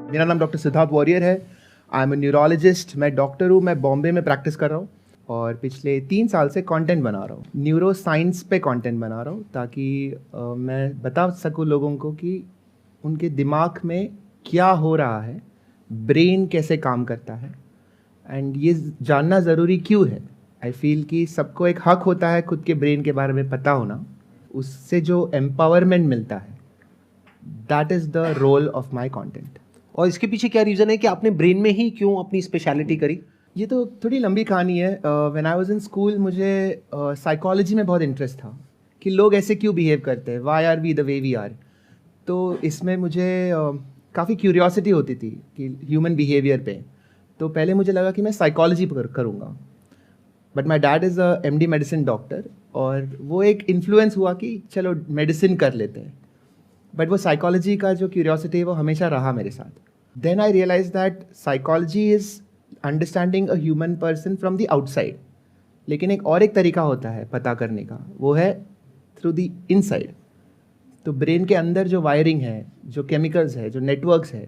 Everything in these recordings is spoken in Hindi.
मेरा नाम डॉक्टर सिद्धार्थ वॉरियर है। I am a neurologist. मैं डॉक्टर हूँ। मैं बॉम्बे में प्रैक्टिस कर रहा हूँ और पिछले 3 साल से कंटेंट बना रहा हूँ। न्यूरो साइंस पे कंटेंट बना रहा हूँ ताकि मैं बता सकूँ लोगों को कि उनके दिमाग में क्या हो रहा है, ब्रेन कैसे काम करता है, एंड ये जानना ज़रूरी क्यों है। आई फील कि सबको एक हक होता है खुद के ब्रेन के बारे में पता होना। उससे जो एम्पावरमेंट मिलता है, that is the role of my content. और इसके पीछे क्या रीज़न है कि आपने ब्रेन में ही क्यों अपनी स्पेशलिटी करी? ये तो थोड़ी लंबी कहानी है। When I was in school मुझे साइकोलॉजी में बहुत इंटरेस्ट था कि लोग ऐसे क्यों बिहेव करते हैं, why are we the way we are. तो इसमें मुझे काफ़ी क्यूरियोसिटी होती थी कि ह्यूमन बिहेवियर पे। तो पहले मुझे लगा कि मैं साइकोलॉजी करूँगा, but my dad is a MD medicine doctor, और वो एक इन्फ्लुएंस हुआ कि चलो मेडिसिन कर लेते हैं। बट वो साइकोलॉजी का जो क्यूरियोसिटी है वो हमेशा रहा मेरे साथ। Then I realise that psychology is understanding a human person from the outside, लेकिन एक तरीका होता है पता करने का, वो है थ्रू द इनसाइड। तो ब्रेन के अंदर जो वायरिंग है, जो केमिकल्स है, जो नेटवर्क्स है,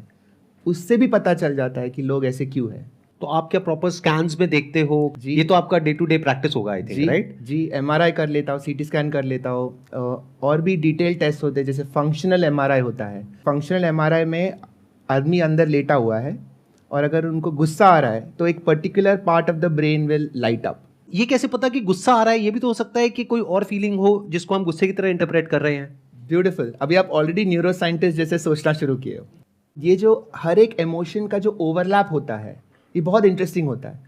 उससे भी पता चल जाता है कि लोग ऐसे क्यों है। तो आप क्या प्रॉपर स्कैन्स में देखते हो? जी। ये तो आपका डे टू डे प्रैक्टिस होगा, आई थिंक, जी राइट? जी, MRI कर लेता हूँ, CT स्कैन कर लेता हूँ, और भी डिटेल टेस्ट होते हैं, जैसे फंक्शनल MRI होता है। फंक्शनल MRI में आदमी अंदर लेटा हुआ है और अगर उनको गुस्सा आ रहा है तो एक particular part of the brain will light up. ये कैसे पता कि गुस्सा आ रहा है? ये भी तो हो सकता है कि कोई और फीलिंग हो जिसको हम गुस्से की तरह इंटरप्रेट कर रहे हैं। ब्यूटीफुल। अभी आप ऑलरेडी न्यूरो साइंटिस्ट जैसे सोचना शुरू किए हो। ये जो हर एक इमोशन का जो ओवरलैप होता है, ये बहुत इंटरेस्टिंग होता है।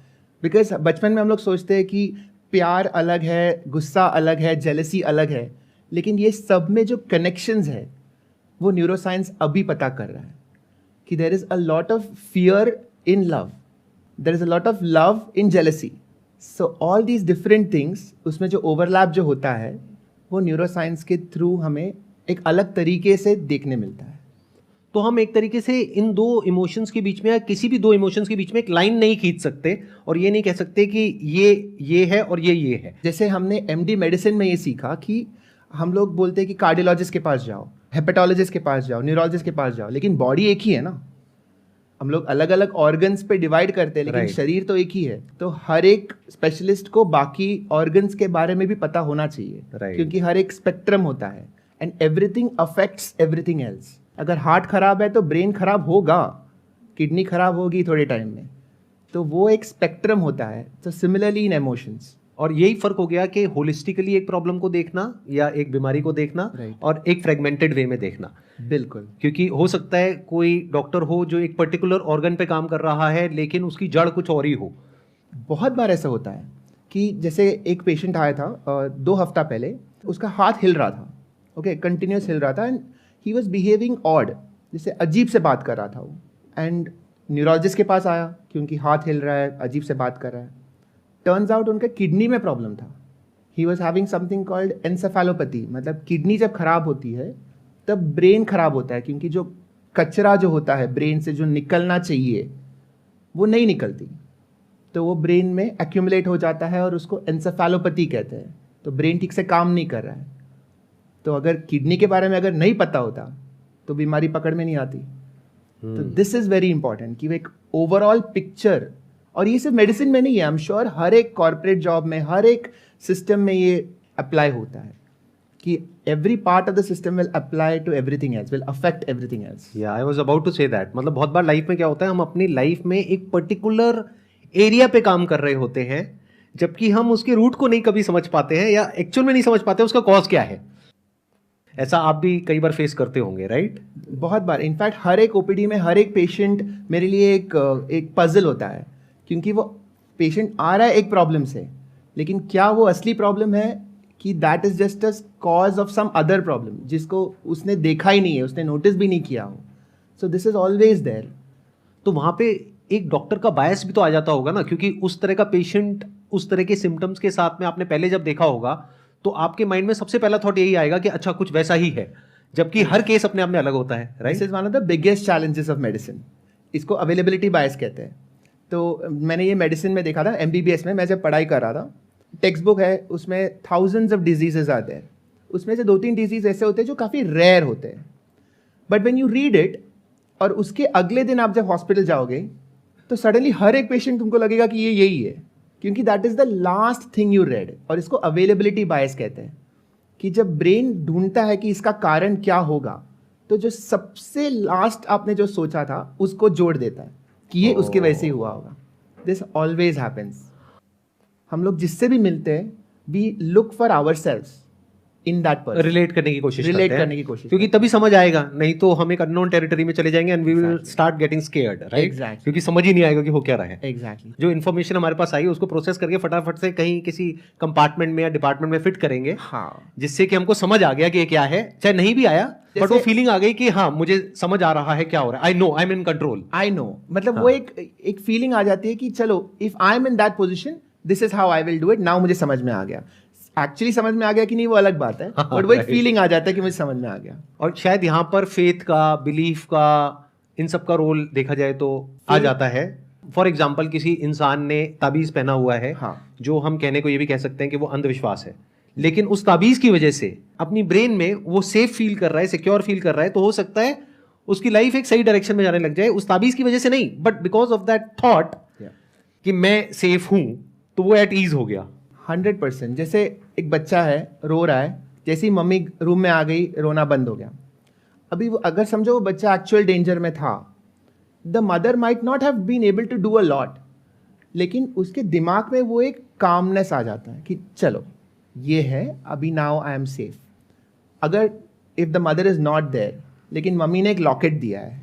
बिकॉज बचपन में हम लोग सोचते हैं कि प्यार अलग है, गुस्सा अलग है, जेलसी अलग है, लेकिन ये सब में जो कनेक्शंस है वो न्यूरो साइंस अभी पता कर रहा है कि there is a lot of fear in love, there is a lot of love in jealousy. So all these different things, उसमें जो ओवरलैप जो होता है वो न्यूरो साइंस के थ्रू हमें एक अलग तरीके से देखने मिलता है। तो हम एक तरीके से इन दो इमोशंस के बीच में या किसी भी दो इमोशंस के बीच में एक लाइन नहीं खींच सकते और ये नहीं कह सकते कि ये है और ये है। जैसे हमने MD मेडिसिन में ये सीखा कि हम लोग बोलते हैं कि कार्डियोलॉजिस्ट के पास जाओ, हेपेटोलॉजिस्ट के पास जाओ, न्यूरोलॉजिस्ट के पास जाओ, लेकिन बॉडी एक ही है ना। हम लोग अलग अलग ऑर्गन्स पे डिवाइड करते हैं, लेकिन Right. शरीर तो एक ही है। तो हर एक स्पेशलिस्ट को बाकी ऑर्गन्स के बारे में भी पता होना चाहिए। Right. क्योंकि हर एक स्पेक्ट्रम होता है and everything affects everything else. अगर हार्ट खराब है तो ब्रेन खराब होगा, किडनी खराब होगी थोड़े टाइम में। तो वो एक स्पेक्ट्रम होता है। तो सिमिलरली इन इमोशंस। और यही फर्क हो गया कि होलिस्टिकली एक प्रॉब्लम को देखना या एक बीमारी को देखना, Right. और एक फ्रेगमेंटेड वे में देखना। बिल्कुल। क्योंकि हो सकता है कोई डॉक्टर हो जो एक पर्टिकुलर ऑर्गन पे काम कर रहा है लेकिन उसकी जड़ कुछ और ही हो। बहुत बार ऐसा होता है कि जैसे एक पेशेंट आया था 2 हफ्ता पहले, उसका हाथ हिल रहा था, ओके, कंटिन्यूस हिल रहा था, and he was behaving odd, जैसे अजीब से बात कर रहा था वो। एंड न्यूरोलॉजिस्ट के पास आया क्योंकि हाथ हिल रहा है, अजीब से बात कर रहा है। टर्न्स आउट उनका किडनी में प्रॉब्लम था। He was having something called encephalopathy, मतलब किडनी जब खराब होती है तब ब्रेन खराब होता है, क्योंकि जो कचरा जो होता है ब्रेन से जो निकलना चाहिए वो नहीं निकलती, तो वो ब्रेन में एक्यूमुलेट हो जाता है और उसको एनसेफेलोपैथी कहते हैं। तो ब्रेन ठीक से काम नहीं कर रहा है। तो अगर किडनी के बारे में अगर नहीं पता होता तो बीमारी पकड़ में नहीं आती। तो दिस इज़ वेरी इंपॉर्टेंट कि वो एक ओवरऑल पिक्चर, और ये सिर्फ मेडिसिन में नहीं है, आई एम श्योर हर एक कॉर्पोरेट जॉब में, हर एक सिस्टम में ये अप्लाई होता है कि every part of the system will apply to everything else, will affect everything else. या I was about to say that, मतलब बहुत बार लाइफ में क्या होता है, हम अपनी लाइफ में एक पर्टिकुलर एरिया पे काम कर रहे होते हैं जबकि हम उसके रूट को नहीं कभी समझ पाते हैं या एक्चुअल में नहीं समझ पाते उसका कॉज क्या है। ऐसा आप भी कई बार फेस करते होंगे, राइट? बहुत बार। इनफैक्ट हर एक OPD में हर एक पेशेंट मेरे लिए एक पजल होता है, क्योंकि वो पेशेंट आ रहा है एक प्रॉब्लम से, लेकिन क्या वो असली प्रॉब्लम है कि that is just a cause of some other problem जिसको उसने देखा ही नहीं है, उसने नोटिस भी नहीं किया हो। So this is always there. तो वहां पे एक डॉक्टर का बायस भी तो आ जाता होगा ना, क्योंकि उस तरह का पेशेंट उस तरह के सिम्टम्स के साथ में आपने पहले जब देखा होगा तो आपके माइंड में सबसे पहला थॉट यही आएगा कि अच्छा कुछ वैसा ही है, जबकि हर केस अपने आप में अलग होता है, this right? Is one of the biggest challenges of medicine. इसको अवेलेबिलिटी बायस कहते हैं। तो मैंने ये मेडिसिन में देखा था, MBBS में मैं जब पढ़ाई कर रहा था। टेक्स्ट बुक है, उसमें थाउजेंड्स ऑफ डिजीजेज आते हैं, उसमें से 2-3 डिजीज ऐसे होते हैं जो काफ़ी रेयर होते हैं, but when you read it और उसके अगले दिन आप जब हॉस्पिटल जाओगे तो सडनली हर एक पेशेंट तुमको लगेगा कि ये यही है, क्योंकि that is the last thing you read. और इसको अवेलेबिलिटी बायस कहते हैं, कि जब ब्रेन ढूंढता है कि इसका कारण क्या होगा, तो जो सबसे लास्ट आपने जो सोचा था उसको जोड़ देता है कि ये उसकी वजह से ही हुआ होगा। This always happens. हम लोग जिससे भी मिलते हैं, we look for ourselves in that person, relate करने की कोशिश रिलेट करते हैं, करने की कोशिश, क्योंकि तभी समझ आएगा, नहीं तो हम एक अननोन टेरिटरी में चले जाएंगे and we will start getting scared, right? Exactly. क्योंकि समझ ही नहीं आएगा कि हो क्या रहा है। एग्जैक्टली। जो इन्फॉर्मेशन हमारे पास आई उसको प्रोसेस करके फटाफट से कहीं किसी कंपार्टमेंट में या डिपार्टमेंट में फिट करेंगे, हाँ, जिससे कि हमको समझ आ गया कि ये क्या है, चाहे नहीं भी आया बट वो फीलिंग आ गई कि हाँ मुझे समझ आ रहा है क्या हो रहा है, I know, I am in control, I know. मतलब वो एक फीलिंग आ जाती है कि चलो, if I am in that position, this is how I will do it, now मुझे समझ में आ गया। एक्चुअली समझ में आ गया कि नहीं वो अलग बात है, बट वो एक फीलिंग आ जाता है कि मुझे समझ में आ गया। और शायद यहाँ पर फेथ का, बिलीफ का, इन सब का रोल देखा जाए तो आ जाता है। फॉर एग्जाम्पल किसी इंसान ने ताबीज पहना हुआ है, हाँ, जो हम कहने को ये भी कह सकते हैं कि वो अंधविश्वास है, लेकिन उस ताबीज की वजह से अपनी ब्रेन में वो सेफ फील कर रहा है, सिक्योर फील कर रहा है, तो हो सकता है उसकी लाइफ एक सही डायरेक्शन में जाने लग जाए, उस ताबीज की वजह से नहीं, but because of that thought कि मैं सेफ हूं, तो वो एट ईज हो गया। 100%। जैसे एक बच्चा है, रो रहा है, जैसे ही मम्मी रूम में आ गई, रोना बंद हो गया। अभी वो अगर समझो वो बच्चा एक्चुअल डेंजर में था, the mother might not have been able to do a lot, लेकिन उसके दिमाग में वो एक कामनेस आ जाता है कि चलो ये है, अभी नाउ आई एम सेफ। अगर if the mother is not there, लेकिन मम्मी ने एक लॉकेट दिया है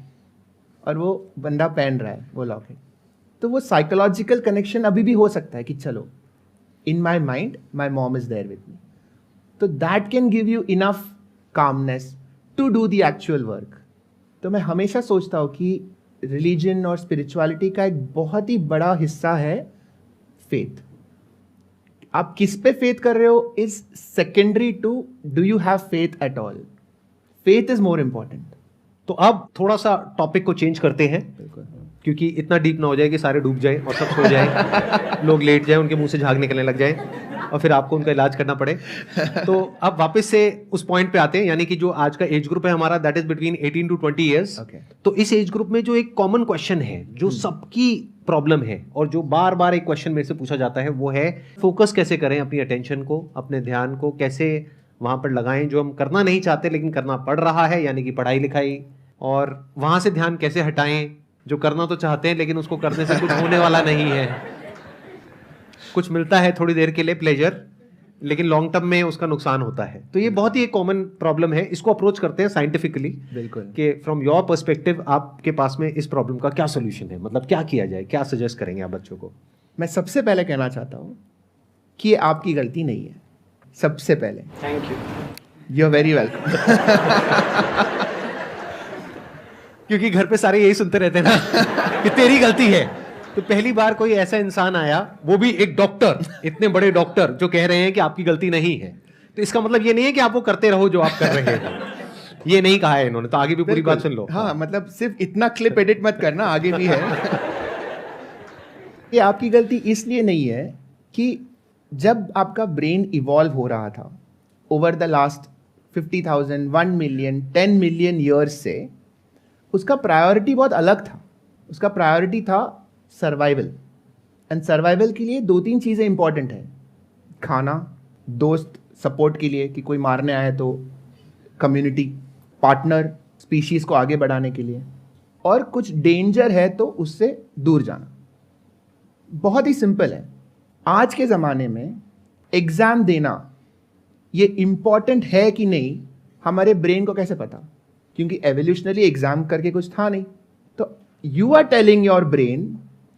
और वो बंदा पहन रहा है वो लॉकेट, तो वो साइकोलॉजिकल कनेक्शन अभी भी हो सकता है कि चलो, in my mind my mom is there with me, तो that can give you enough calmness to do the actual work। तो मैं हमेशा सोचता हूँ कि रिलीजन और स्पिरिचुअलिटी का एक बहुत ही बड़ा हिस्सा है फेथ। आप किस पे फेथ कर रहे हो is secondary to do you have faith at all. Faith is more important. तो अब थोड़ा सा टॉपिक को चेंज करते हैं, क्योंकि इतना डीप ना हो जाए कि सारे डूब जाएं और सब सो जाएं, लोग लेट जाएं, उनके मुंह से झाग निकलने लग जाए और फिर आपको उनका इलाज करना पड़े। तो अब वापस से उस पॉइंट पे आते हैं, यानी कि जो आज का एज ग्रुप है हमारा, that is between 18 to 20 years. तो इस एज ग्रुप में जो एक कॉमन क्वेश्चन है, जो सबकी प्रॉब्लम है और जो बार बार एक क्वेश्चन मेरे से पूछा जाता है, वो है फोकस कैसे करें अपनी अटेंशन को, अपने ध्यान को कैसे वहां पर लगाएं जो हम करना नहीं चाहते लेकिन करना पड़ रहा है, यानी कि पढ़ाई लिखाई, और वहां से ध्यान कैसे हटाएं जो करना तो चाहते हैं लेकिन उसको करने से कुछ होने वाला नहीं है। कुछ मिलता है थोड़ी देर के लिए प्लेजर, लेकिन लॉन्ग टर्म में उसका नुकसान होता है। तो ये बहुत ही एक कॉमन प्रॉब्लम है, इसको अप्रोच करते हैं साइंटिफिकली। बिल्कुल, कि फ्रॉम योर पर्सपेक्टिव आपके पास में इस प्रॉब्लम का क्या सोल्यूशन है, मतलब क्या किया जाए, क्या सजेस्ट करेंगे आप बच्चों को? मैं सबसे पहले कहना चाहता हूँ कि ये आपकी गलती नहीं है। सबसे पहले thank you, you are very welcome. क्योंकि घर पे सारे यही सुनते रहते हैं ना कि तेरी गलती है। तो पहली बार कोई ऐसा इंसान आया, वो भी एक डॉक्टर, इतने बड़े डॉक्टर, जो कह रहे हैं कि आपकी गलती नहीं है, तो इसका मतलब ये नहीं है कि आप वो करते रहो जो आप कर रहे हो। ये नहीं कहा है इन्होंने, तो आगे भी पूरी बात सुन लो। हाँ, मतलब सिर्फ इतना क्लिप एडिट मत करना, आगे भी है। ये आपकी गलती इसलिए नहीं है कि जब आपका ब्रेन इवॉल्व हो रहा था over the last 50,000, 1 million, 10 million years से, उसका प्रायोरिटी बहुत अलग था। उसका प्रायोरिटी था सर्वाइवल, एंड सर्वाइवल के लिए 2-3 चीज़ें इंपॉर्टेंट है। खाना, दोस्त सपोर्ट के लिए कि कोई मारने आए तो, कम्युनिटी, पार्टनर, स्पीशीज़ को आगे बढ़ाने के लिए, और कुछ डेंजर है तो उससे दूर जाना। बहुत ही सिंपल है। आज के ज़माने में एग्ज़ाम देना ये इम्पॉर्टेंट है कि नहीं, हमारे ब्रेन को कैसे पता? क्योंकि एवोल्यूशनरी एग्जाम करके कुछ था नहीं। तो you are telling your brain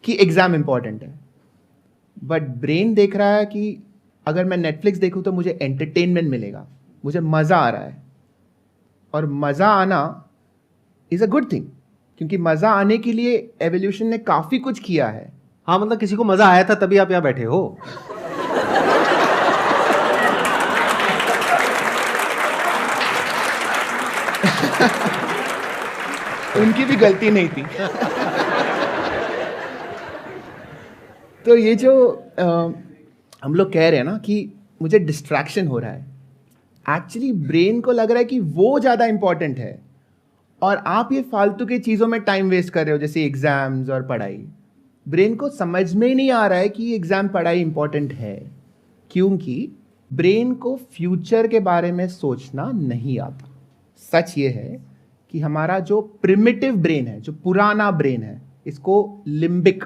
कि एग्जाम इंपॉर्टेंट है, बट ब्रेन देख रहा है कि अगर मैं नेटफ्लिक्स देखूं तो मुझे एंटरटेनमेंट मिलेगा, मुझे मज़ा आ रहा है। और मज़ा आना इज़ अ गुड थिंग, क्योंकि मज़ा आने के लिए एवोल्यूशन ने काफ़ी कुछ किया है। हाँ, मतलब किसी को मज़ा आया था तभी आप यहाँ बैठे हो। उनकी भी गलती नहीं थी। तो ये जो हम लोग कह रहे हैं ना कि मुझे डिस्ट्रैक्शन हो रहा है, एक्चुअली ब्रेन को लग रहा है कि वो ज़्यादा इंपॉर्टेंट है और आप ये फालतू की चीज़ों में टाइम वेस्ट कर रहे हो, जैसे एग्जाम्स और पढ़ाई। ब्रेन को समझ में ही नहीं आ रहा है कि एग्जाम पढ़ाई इंपॉर्टेंट है, क्योंकि ब्रेन को फ्यूचर के बारे में सोचना नहीं आता। सच ये है कि हमारा जो प्रिमिटिव ब्रेन है, जो पुराना ब्रेन है, इसको लिम्बिक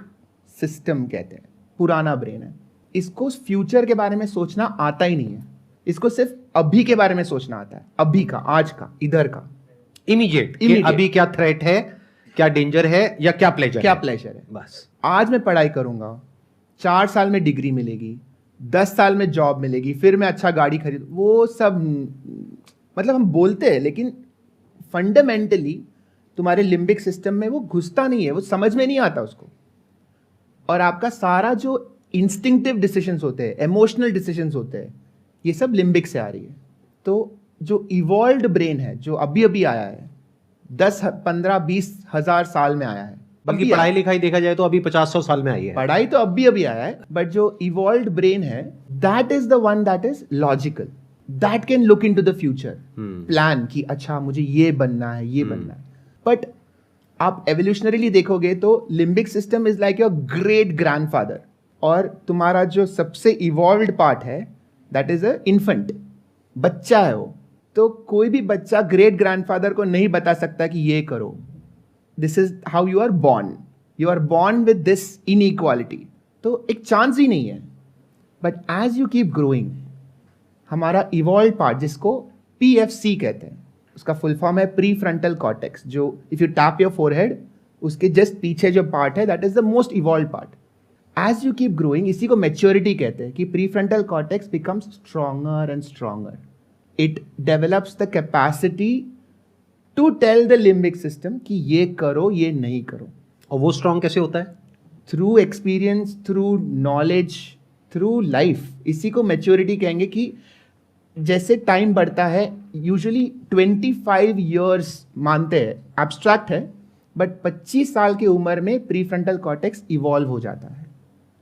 सिस्टम कहते हैं, पुराना ब्रेन है, इसको फ्यूचर के बारे में सोचना आता ही नहीं है। इसको सिर्फ अभी के बारे में सोचना आता है, अभी का, आज का, इधर का, इमीडिएट कि अभी क्या थ्रेट है, क्या डेंजर है, या क्या प्लेजर है। बस आज मैं पढ़ाई करूंगा, 4 साल में डिग्री मिलेगी, 10 साल में जॉब मिलेगी, फिर मैं अच्छा गाड़ी खरीद, वो सब मतलब हम बोलते हैं, लेकिन फंडामेंटली तुम्हारे लिम्बिक सिस्टम में वो घुसता नहीं है, वो समझ में नहीं आता उसको। और आपका सारा जो इंस्टिंक्टिव डिसीजंस होते हैं, इमोशनल डिसीजंस होते हैं, ये सब लिम्बिक से आ रही है। तो जो इवॉल्व्ड ब्रेन है, जो अभी अभी आया है, 10, 15, 20 हजार साल में आया है, बल्कि पढ़ाई लिखाई देखा जाए तो अभी 50-100 साल में आई है। पढ़ाई तो अभी अभी आया है, बट जो इवॉल्व्ड ब्रेन है, that is the one that is logical, that can look into the future, plan कि अच्छा मुझे ये बनना है, ये बनना है। बट आप एवोल्यूशनरीली देखोगे तो limbic system is like your great grandfather, और तुम्हारा जो सबसे इवॉल्व्ड पार्ट है दैट इज अ इन्फेंट, बच्चा है वो। तो कोई भी बच्चा ग्रेट ग्रैंडफादर को नहीं बता सकता कि ये करो, this is how you are born with this inequality, तो एक चांस ही नहीं है। But as you keep growing, हमारा इवॉल्व पार्ट, जिसको PFC कहते हैं, उसका फुल फॉर्म है प्री फ्रंटल कॉर्टेक्स, जो if you tap your forehead, उसके जस्ट पीछे जो पार्ट है, that is the most evolve part. As you keep growing, इसी को मैच्योरिटी कहते हैं, कि prefrontal cortex becomes stronger and stronger. It develops the capacity to tell the limbic system कि ये करो, ये नहीं करो। और वो स्ट्रॉन्ग कैसे होता है? Through experience, through knowledge, through life. इसी को मैच्योरिटी कहेंगे कि जैसे टाइम बढ़ता है, यूजुअली 25 ईयर्स मानते हैं, एब्स्ट्रैक्ट है, बट 25 साल की उम्र में प्री फ्रंटल कॉर्टेक्स इवॉल्व हो जाता है।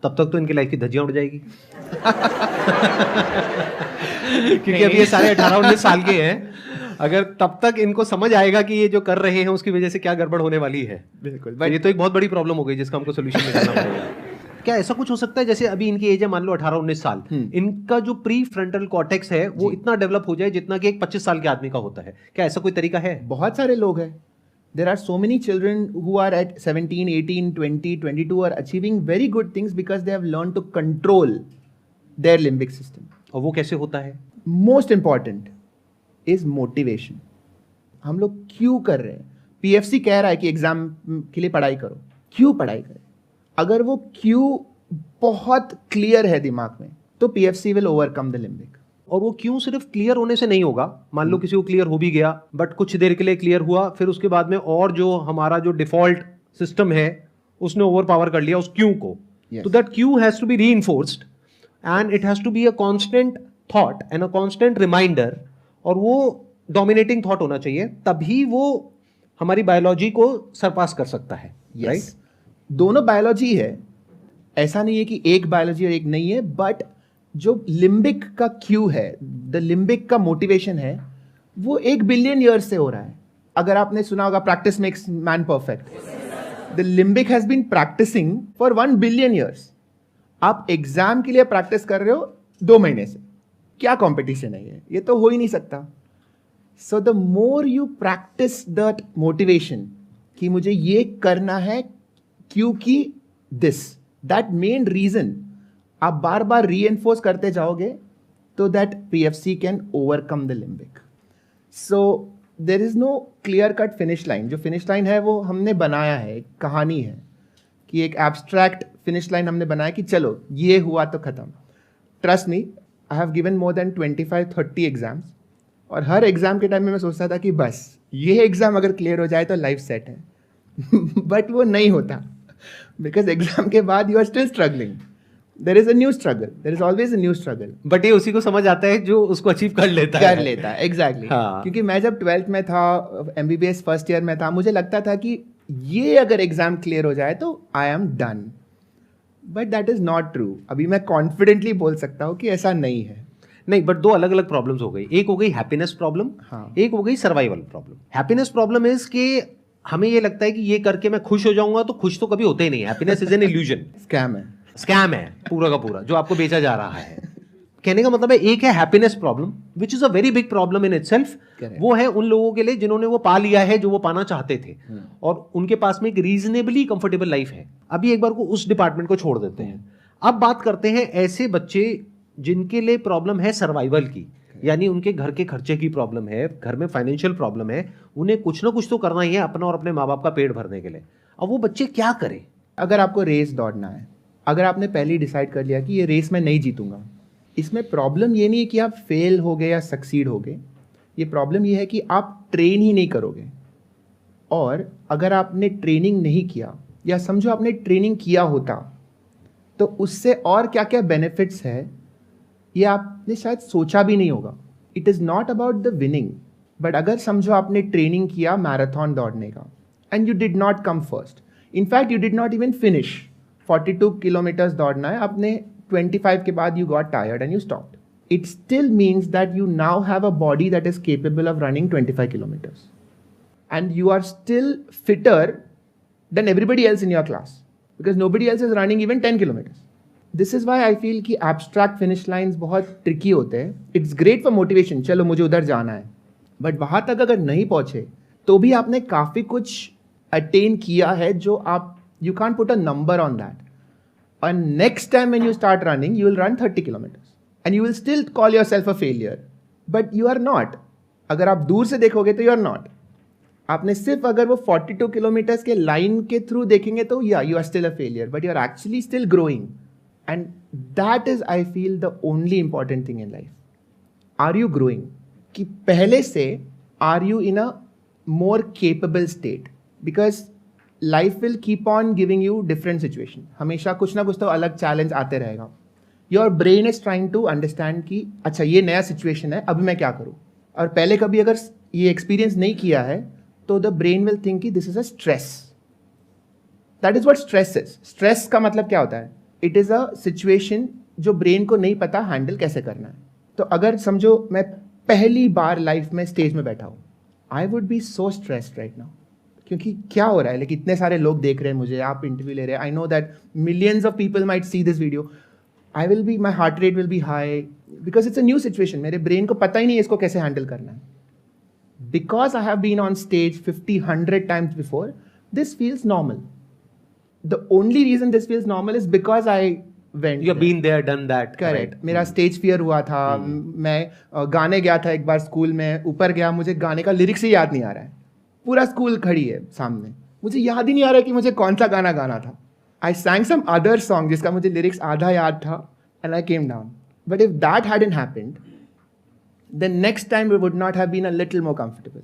तब तक तो इनकी लाइफ की धज्जियां उड़ जाएगी। क्योंकि अभी ये सारे 18-19 साल के हैं, अगर तब तक इनको समझ आएगा कि ये जो कर रहे हैं उसकी वजह से क्या गड़बड़ होने वाली है। बिल्कुल, ये तो एक बहुत बड़ी प्रॉब्लम हो गई जिसका हमको सोल्यूशन निकालना पड़ेगा। क्या ऐसा कुछ हो सकता है, जैसे अभी इनकी एज है मान लो 18-19 साल, इनका जो प्री फ्रंटल कॉर्टेक्स है वो इतना डेवलप हो जाए जितना कि एक 25 साल के आदमी का होता है? क्या ऐसा कोई तरीका है? बहुत सारे लोग हैं। There are so many children who are at 17, 18, 20, 22 are achieving very good things because they have learned to control their limbic system. और वो कैसे होता है? Most important is motivation. हम लोग क्यों कर रहे हैं? PFC कह रहा है कि एग्जाम के लिए पढ़ाई करो। क्यों पढ़ाई करें? अगर वो क्यों बहुत क्लियर है दिमाग में, तो PFC will overcome the limbic. और वो क्यों सिर्फ क्लियर होने से नहीं होगा। मान लो किसी को क्लियर हो भी गया, बट कुछ देर के लिए क्लियर हुआ, फिर उसके बाद में और जो हमारा जो डिफॉल्ट सिस्टम है उसने ओवर पावर कर लिया उस क्यू को। तो that cue has to be reinforced and it has to be a constant thought and a constant reminder, और वो डोमिनेटिंग थॉट होना चाहिए, तभी वो हमारी बायोलॉजी को सरपास कर सकता है। राइट? दोनों बायोलॉजी है, ऐसा नहीं है कि एक बायोलॉजी और एक नहीं है, बट जो लिम्बिक का क्यू है, द लिम्बिक का मोटिवेशन है, वो 1 बिलियन ईयर्स से हो रहा है। अगर आपने सुना होगा practice makes man perfect, the limbic has been practising for 1 billion years. आप एग्जाम के लिए प्रैक्टिस कर रहे हो 2 महीने से, क्या कंपटीशन है ये तो हो ही नहीं सकता। So the more you practice that motivation कि मुझे ये करना है क्योंकि दैट मेन रीजन आप बार बार रीएनफोर्स करते जाओगे, तो that PFC can overcome the limbic. So there is no clear cut finish line. जो फिनिश लाइन है वो हमने बनाया है, एक कहानी है कि एक एब्स्ट्रैक्ट फिनिश लाइन हमने बनाया कि चलो ये हुआ तो खत्म। Trust me, I have given more than 25-30 exams, और हर एग्जाम के टाइम में मैं सोचता था कि बस ये एग्जाम अगर क्लियर हो जाए तो लाइफ सेट है। बट वो नहीं होता, बिकॉज एग्जाम के बाद you are still struggling. There is a new struggle. There is always a new struggle. But ये उसी को समझ आता है जो उसको अचीव कर लेता है। Exactly. हाँ. क्योंकि मैं जब 12th में था, MBBS फर्स्ट ईयर में था, मुझे लगता था कि ये अगर एग्जाम क्लियर हो जाए तो I am done. But that is not true. अभी मैं कॉन्फिडेंटली बोल सकता हूँ कि ऐसा नहीं है। नहीं, बट दो अलग अलग प्रॉब्लम्स हो गई। एक हो गई हैप्पीनेस प्रॉब्लम, हाँ। एक हो गई survival problem. Happiness problem is कि हमें ये लगता है कि ये करके मैं खुश हो जाऊंगा, तो खुश तो कभी होते ही नहीं। Happiness is an illusion, scam है पूरा का पूरा जो आपको बेचा जा रहा है। कहने का मतलब है एक है happiness problem which is a very big problem in itself. वो है उन लोगों के लिए जिन्होंने वो पा लिया है जो वो पाना चाहते थे और उनके पास में एक रीजनेबली कंफर्टेबल लाइफ है। अभी एक बार को उस डिपार्टमेंट को छोड़ देते हैं। अब बात करते हैं ऐसे बच्चे जिनके लिए प्रॉब्लम है सर्वाइवल की, यानी उनके घर के खर्चे की प्रॉब्लम है, घर में फाइनेंशियल प्रॉब्लम है, उन्हें कुछ ना कुछ तो करना ही है अपना और अपने माँ बाप का पेट भरने के लिए। अब वो बच्चे क्या करें? अगर आपको रेस दौड़ना है, अगर आपने पहले ही डिसाइड कर लिया कि ये रेस मैं नहीं जीतूंगा, इसमें प्रॉब्लम ये नहीं है कि आप फेल हो गए या सक्सीड हो गए, ये प्रॉब्लम ये है कि आप ट्रेन ही नहीं करोगे। और अगर आपने ट्रेनिंग नहीं किया, या समझो आपने ट्रेनिंग किया होता, तो उससे और क्या क्या बेनिफिट्स है ये आपने शायद सोचा भी नहीं होगा। It is not about the winning, but अगर समझो आपने ट्रेनिंग किया मैराथन दौड़ने का and you did not come first, in fact you did not even finish, 42 kilometres दौड़ना है, आपने 25 के बाद you got tired and you stopped. It still means that you now have a body that is capable of running 25 kilometers. And you are still fitter than everybody else in your class. Because nobody else is running even 10 kilometers. This is why I feel कि abstract finish lines बहुत tricky होते हैं. It's great for motivation, चलो मुझे उधर जाना है. But वहाँ तक अगर नहीं पहुँचे, तो भी आपने काफ़ी कुछ attain किया है जो आप, you can't put a number on that. And next time when you start running, you will run 30 kilometers. And you will still call yourself a failure. But you are not. अगर आप दूर से देखोगे तो you are not. आपने सिर्फ अगर वो 42 किलोमीटर्स के लाइन के थ्रू देखेंगे तो yeah, you are still a failure. But you are actually still growing. And that is, I feel, the only important thing in life. Are you growing? कि पहले से are you in a more capable state? Because life will keep on giving you different situation, हमेशा कुछ ना कुछ तो अलग चैलेंज आते रहेगा। Your brain is trying to understand कि अच्छा ये नया सिचुएशन है, अभी मैं क्या करूँ। और पहले कभी अगर ये एक्सपीरियंस नहीं किया है तो द ब्रेन विल थिंक कि this is a stress. That is what stress is. Stress का मतलब क्या होता है? इट इज़ अ सिचुएशन जो ब्रेन को नहीं पता हैंडल कैसे करना है। तो अगर समझो मैं पहली बार लाइफ में स्टेज में बैठा हूँ, I would be so stressed right now, क्योंकि क्या हो रहा है, लेकिन इतने सारे लोग देख रहे हैं मुझे, आप इंटरव्यू ले रहे हैं, I know that millions of people might see this video, I will be, my heart rate will be high, because it's a new situation. मेरे ब्रेन को पता ही नहीं है इसको कैसे हैंडल करना है। Because I have been on stage 50-100 times before, this feels normal. The only reason this feels normal is because I went, you have been there, done that. Correct. मेरा स्टेज फियर हुआ था, मैं गाने गया था एक बार स्कूल में, ऊपर गया, मुझे गाने का लिरिक्स ही याद नहीं आ रहा है, पूरा स्कूल खड़ी है सामने, मुझे याद ही नहीं आ रहा है कि मुझे कौन सा गाना गाना था। आई सैंग सम अदर सॉन्ग जिसका मुझे लिरिक्स आधा याद था and I came down. But if that hadn't happened, then next time we would not have been a little more comfortable.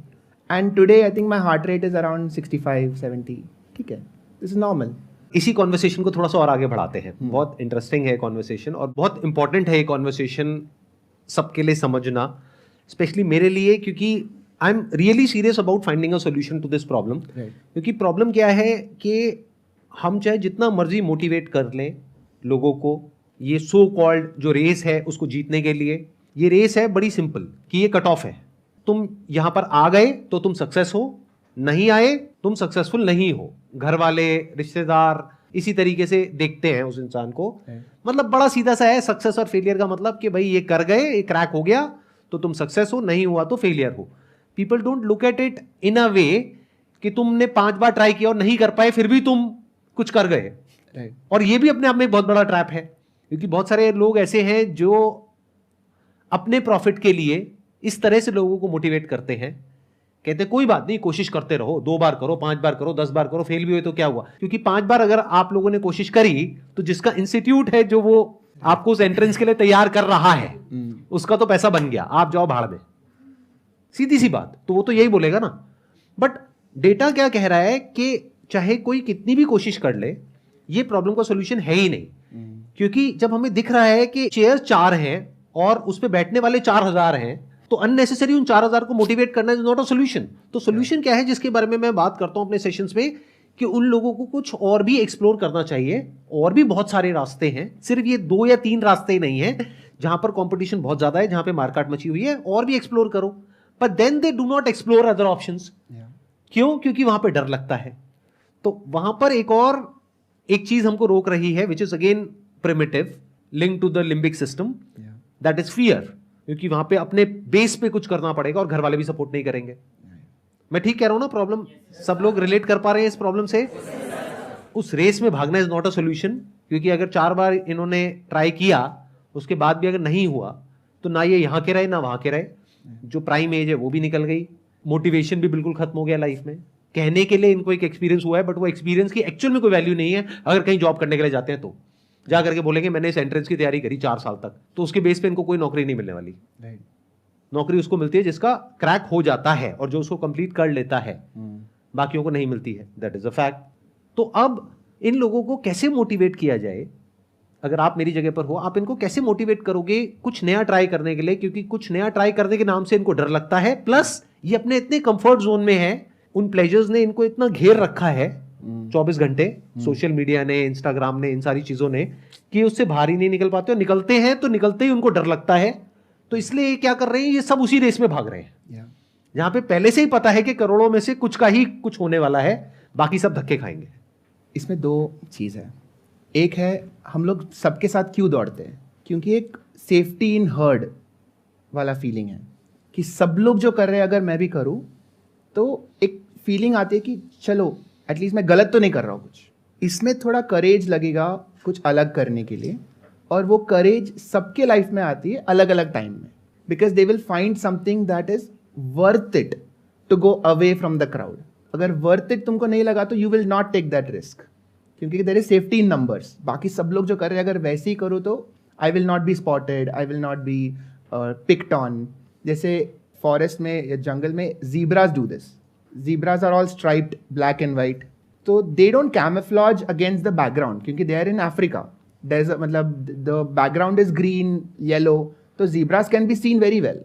And today I think my heart rate is around 65-70. ठीक है, this is normal. इसी कॉन्वर्सेशन को थोड़ा सा और आगे बढ़ाते हैं। बहुत इंटरेस्टिंग है कॉन्वर्सेशन और बहुत इंपॉर्टेंट है ये कॉन्वर्सेशन सबके लिए समझना, स्पेशली मेरे लिए, क्योंकि I am really serious about finding a solution to this problem. क्योंकि प्रॉब्लम क्या है कि हम चाहे जितना मर्जी मोटिवेट कर लें लोगों को, ये सो कॉल्ड जो रेस है उसको जीतने के लिए, ये रेस है बड़ी सिंपल कि ये कट ऑफ है। तुम यहां पर आ गए तो तुम सक्सेस हो, नहीं आए तुम सक्सेसफुल नहीं हो। घर वाले, रिश्तेदार इसी तरीके से देखते हैं उस इंसान को। मतलब बड़ा सीधा सा है सक्सेस और फेलियर का मतलब कि भाई ये कर गए, ये क्रैक हो गया तो तुम सक्सेस हो, नहीं हुआ तो फेलियर हो। People don't look at it in a way कि तुमने 5 बार ट्राई किया और नहीं कर पाए फिर भी तुम कुछ कर गए। और ये भी अपने आप में एक बहुत बड़ा ट्रैप है, क्योंकि बहुत सारे लोग ऐसे हैं जो अपने प्रॉफिट के लिए इस तरह से लोगों को मोटिवेट करते हैं, कहते कोई बात नहीं, कोशिश करते रहो, 2 बार करो, 5 बार करो, 10 बार करो, फेल भी हुए तो क्या हुआ। क्योंकि 5 बार अगर आप लोगों ने कोशिश करी तो जिसका इंस्टीट्यूट है जो वो आपको उस एंट्रेंस के लिए तैयार कर रहा है उसका तो पैसा बन गया, आप जाओ भाड़ में, सीधी सी बात। तो वो तो यही बोलेगा ना। बट डेटा क्या कह रहा है कि चाहे कोई कितनी भी कोशिश कर ले, ये प्रॉब्लम का सोल्यूशन है ही नहीं। क्योंकि जब हमें दिख रहा है कि चेयर 4 हैं और उस पे बैठने वाले 4000 हैं, तो अननेसेसरी उन 4000 को मोटिवेट करना इज नॉट अ सोल्यूशन। तो सोल्यूशन क्या है जिसके बारे में मैं बात करता हूं अपने सेशंस में, कि उन लोगों को कुछ और भी एक्सप्लोर करना चाहिए। और भी बहुत सारे रास्ते हैं, सिर्फ ये 2 या 3 रास्ते नहीं हैं जहां पर कंपटीशन बहुत ज्यादा है, जहां पे मार्केट मची हुई है, और भी एक्सप्लोर करो, but then they do not explore other options. क्यों? क्योंकि वहां पे डर लगता है। तो वहां पर एक चीज हमको रोक रही है, which is again primitive, link to the limbic system, that is fear. क्योंकि वहां पे अपने बेस पे कुछ करना पड़ेगा और घर वाले भी सपोर्ट नहीं करेंगे। मैं ठीक कह रहा हूं ना? प्रॉब्लम सब लोग रिलेट कर पा रहे हैं इस प्रॉब्लम से? उस रेस में भागना इज नॉट अ सोल्यूशन, क्योंकि अगर 4 बार इन्होंने ट्राई किया, उसके बाद भी अगर नहीं हुआ, तो ना ये यहां के रहे ना वहां के रहे। जो प्राइम एज है वो भी निकल गई, मोटिवेशन भी बिल्कुल खत्म हो गया लाइफ में। कहने के लिए इनको एक एक्सपीरियंस हुआ है, बट वो एक्सपीरियंस की एक्चुअल में कोई वैल्यू नहीं है। अगर कहीं जॉब करने के लिए जाते हैं तो जा करके बोलेंगे मैंने इस एंट्रेंस की तैयारी करी 4 साल तक, तो उसके बेस पे इनको कोई नौकरी नहीं मिलने वाली। नौकरी उसको मिलती है जिसका क्रैक हो जाता है और जो उसको कंप्लीट कर लेता है, बाकियों को नहीं मिलती है। That is a fact. तो अब इन लोगों को कैसे मोटिवेट किया जाए? अगर आप मेरी जगह पर हो, आप इनको कैसे मोटिवेट करोगे कुछ नया ट्राई करने के लिए? क्योंकि कुछ नया ट्राई करने के नाम से इनको डर लगता है, प्लस ये अपने इतने कंफर्ट जोन में है, उन प्लेजर्स ने इनको इतना घेर रखा है 24 घंटे, सोशल मीडिया ने, इंस्टाग्राम ने, इन सारी चीजों ने, कि उससे बाहर ही नहीं निकल पाते। और निकलते हैं तो निकलते ही उनको डर लगता है। तो इसलिए क्या कर रहे हैं, ये सब उसी रेस में भाग रहे हैं जहां पे पहले से ही पता है कि करोड़ों में से कुछ का ही कुछ होने वाला है, बाकी सब धक्के खाएंगे। इसमें 2 चीज़ है। एक है हम लोग सबके साथ क्यों दौड़ते हैं, क्योंकि एक सेफ्टी इन हर्ड वाला फीलिंग है कि सब लोग जो कर रहे हैं अगर मैं भी करूं, तो एक फीलिंग आती है कि चलो एटलीस्ट मैं गलत तो नहीं कर रहा हूँ कुछ। इसमें थोड़ा करेज लगेगा कुछ अलग करने के लिए, और वो करेज सबके लाइफ में आती है अलग अलग टाइम में, because they will find something that is worth it to go away from the crowd. अगर वर्थ इट तुमको नहीं लगा तो you will not take that risk, क्योंकि there is safety in numbers. बाकी सब लोग जो कर रहे हैं अगर वैसे ही करो तो I will not be spotted, I will not be picked on. जैसे फॉरेस्ट में या जंगल में zebras do this. Zebras are all striped black and white, तो they don't camouflage against the background, क्योंकि दे आर इन अफ्रीका। मतलब the background is green yellow, तो zebras can be seen very well.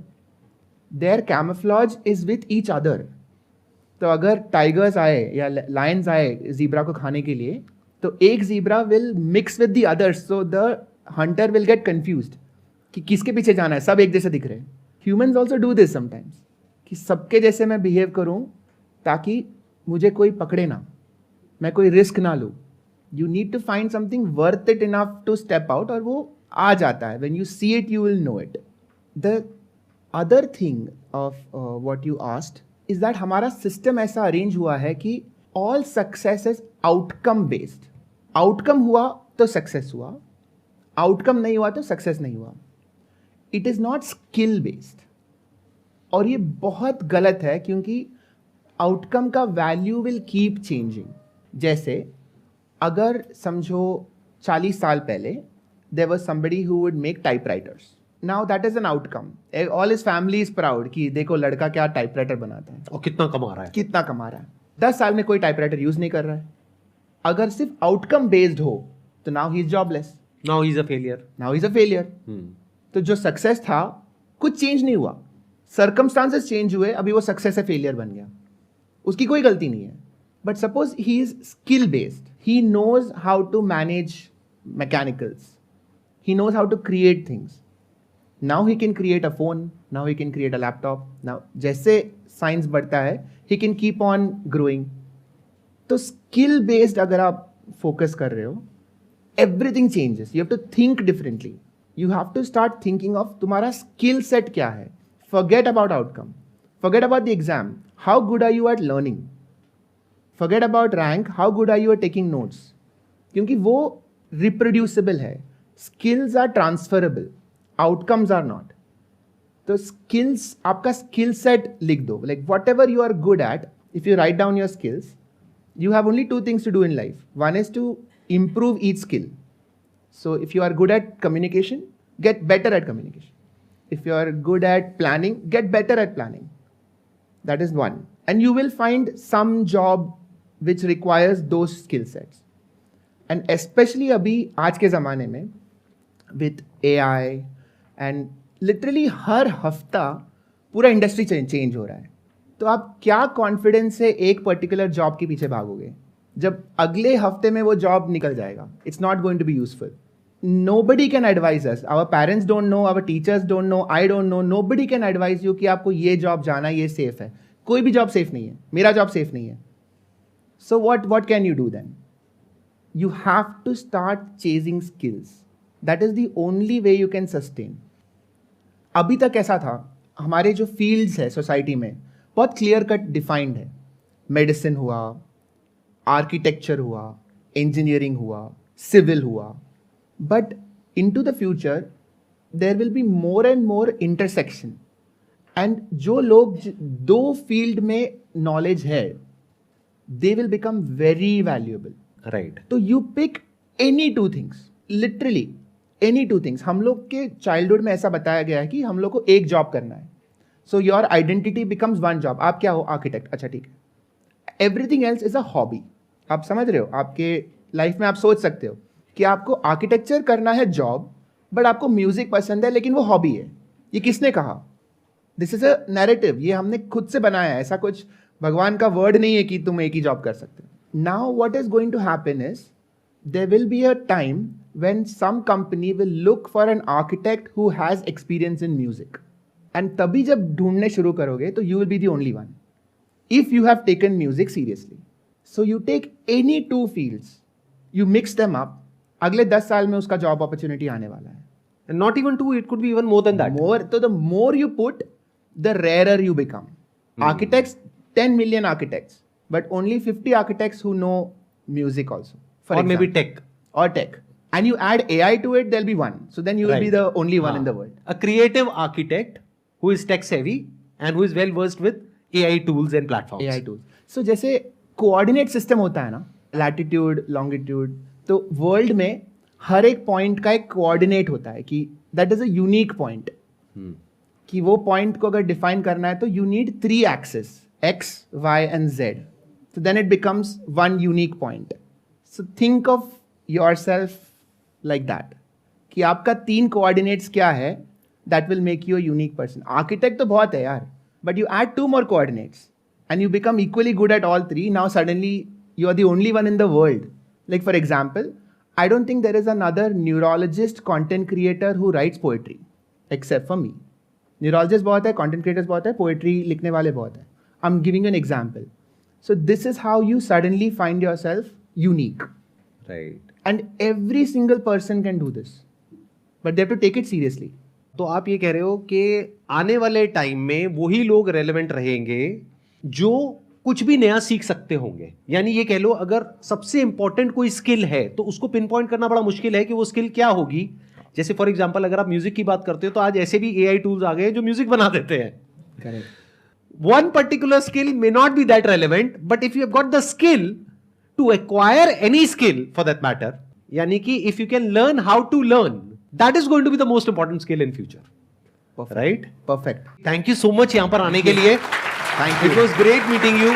Their camouflage is with each other. तो अगर टाइगर्स आए या लायंस आए जीब्रा को खाने के लिए, तो एक zebra will mix with the others, so the Hunter will get confused कि किसके पीछे जाना है, सब एक जैसे दिख रहे हैं। Humans also do this sometimes, कि सबके जैसे मैं बिहेव करूं ताकि मुझे कोई पकड़े ना, मैं कोई रिस्क ना लूँ। You need to find something worth it enough to step out, और वो आ जाता है। When you see it you will know it. The other thing of what you asked is that हमारा सिस्टम ऐसा अरेंज हुआ है कि all success is outcome based. Outcome हुआ तो सक्सेस हुआ, आउटकम नहीं हुआ तो सक्सेस नहीं हुआ। It is not skill based, और ये बहुत गलत है, क्योंकि आउटकम का वैल्यू विल कीप चेंजिंग। जैसे अगर समझो 40 साल पहले there was somebody who would make typewriters, now that is an outcome. All his family is proud कि देखो लड़का क्या टाइपराइटर बनाता है और कितना कमा रहा है, कितना कमा रहा है। 10 साल में कोई टाइपराइटर यूज नहीं कर रहा है। अगर सिर्फ आउटकम बेस्ड हो तो now he is jobless, now he is a failure, now he is a failure. तो जो सक्सेस था कुछ चेंज नहीं हुआ, सर्कमस्टांसेस चेंज हुए, अभी वो सक्सेस है फेलियर बन गया, उसकी कोई गलती नहीं है। But suppose he is skill based, he knows how to manage mechanicals, he knows how to create things. Now he can create a phone, now he can create a laptop. Now जैसे साइंस बढ़ता है he can keep on growing. तो स्किल बेस्ड अगर आप फोकस कर रहे हो, everything changes. You have to think differently. You have to start thinking of तुम्हारा स्किल सेट क्या है. Forget about outcome. Forget about the exam. How good are you at learning? Forget about rank. How good are you at taking notes? क्योंकि वो reproducible है. Skills are transferable. Outcomes are not. तो skills, आपका skill set लिख दो. Like whatever you are good at, if you write down your skills, you have only two things to do in life. One is to improve each skill. So if you are good at communication, get better at communication. If you are good at planning, get better at planning. That is one. And you will find some job which requires those skill sets. And especially अभी आज के ज़माने में with AI and literally हर हफ्ता पूरा इंडस्ट्री चेंज हो रहा है. तो आप क्या कॉन्फिडेंस से एक पर्टिकुलर जॉब के पीछे भागोगे जब अगले हफ्ते में वो जॉब निकल जाएगा? It's not going to be useful. nobody can advise us. Our parents don't know, our teachers don't know, I don't know. Nobody can advise you कि आपको ये जॉब जाना, ये सेफ है. कोई भी जॉब सेफ नहीं है. मेरा जॉब सेफ नहीं है. So what can you do then? You have to start chasing skills. That is the only way you can sustain. अभी तक ऐसा था, हमारे जो फील्ड्स है सोसाइटी में बहुत क्लियर कट डिफाइंड है. मेडिसिन हुआ, आर्किटेक्चर हुआ, इंजीनियरिंग हुआ, सिविल हुआ. But in to the future there will be more and more intersection. And जो लोग दो फील्ड में नॉलेज है, they will become very valuable. Right. तो you pick any two things, literally any two things. हम लोग के चाइल्डहुड में ऐसा बताया गया है कि हम लोग को एक जॉब करना है. So your identity becomes one job. आप क्या हो? आर्किटेक्ट. अच्छा ठीक है. Everything else is a hobby. आप समझ रहे हो? आपके लाइफ में आप सोच सकते हो कि आपको आर्किटेक्चर करना है जॉब, बट आपको म्यूजिक पसंद है लेकिन वो हॉबी है. ये किसने कहा? This is a narrative. ये हमने खुद से बनाया है. ऐसा कुछ भगवान का वर्ड नहीं है कि तुम एक ही जॉब कर सकते हो. Now what is going to happen is there will be a time when some company will look for an architect who has experience in music. And तभी जब ढूंढने शुरू करोगे तो you will be the only one. If you have taken music seriously. So you take any two fields, you mix them up, अगले 10 साल में उसका job opportunity आने वाला है. And not even two, it could be even more than that. More, so the more you put, the rarer you become. Architects, 10 million architects, but only 50 architects who know music also. For or example. maybe tech. Or tech. And you add AI to it, there'll be one. So then you will be the only one in the world. A creative architect who is tech savvy and who is well versed with AI tools and platforms. AI tools. So जैसे coordinate system होता है ना, latitude, longitude, तो world में हर एक point का एक coordinate होता है कि that is a unique point. कि वो point को अगर define करना है तो you need 3 axes, X, Y and Z. So then it becomes one unique point. So think of yourself like that. कि आपका 3 coordinates क्या है, that will make you a unique person. Architect तो बहुत है यार, but you add 2 more coordinates and you become equally good at all 3. Now suddenly you are the only one in the world. Like for example, I don't think there is another neurologist content creator who writes poetry except for me. Neurologist बहुत है, content creators बहुत है, poetry लिखने वाले बहुत है. I'm giving you an example. So this is how you suddenly find yourself unique. Right. And every single person can do this, but they have to take it seriously. तो आप ये कह रहे हो कि आने वाले टाइम में वही लोग रेलेवेंट रहेंगे जो कुछ भी नया सीख सकते होंगे. यानी ये कह लो, अगर सबसे इंपॉर्टेंट कोई स्किल है तो उसको पिन पॉइंट करना बड़ा मुश्किल है कि वो स्किल क्या होगी. जैसे फॉर एग्जांपल अगर आप म्यूजिक की बात करते हो तो आज ऐसे भी एआई टूल्स आ गए जो म्यूजिक बना देते हैं. Correct. One particular skill may not be that relevant, but if you have got the skill to acquire any skill for that matter, yani ki if you can learn how to learn, that is going to be the most important skill in future. Perfect. Right? Perfect. Thank you so much yahan par aane ke liye. Thank you. It was great meeting you.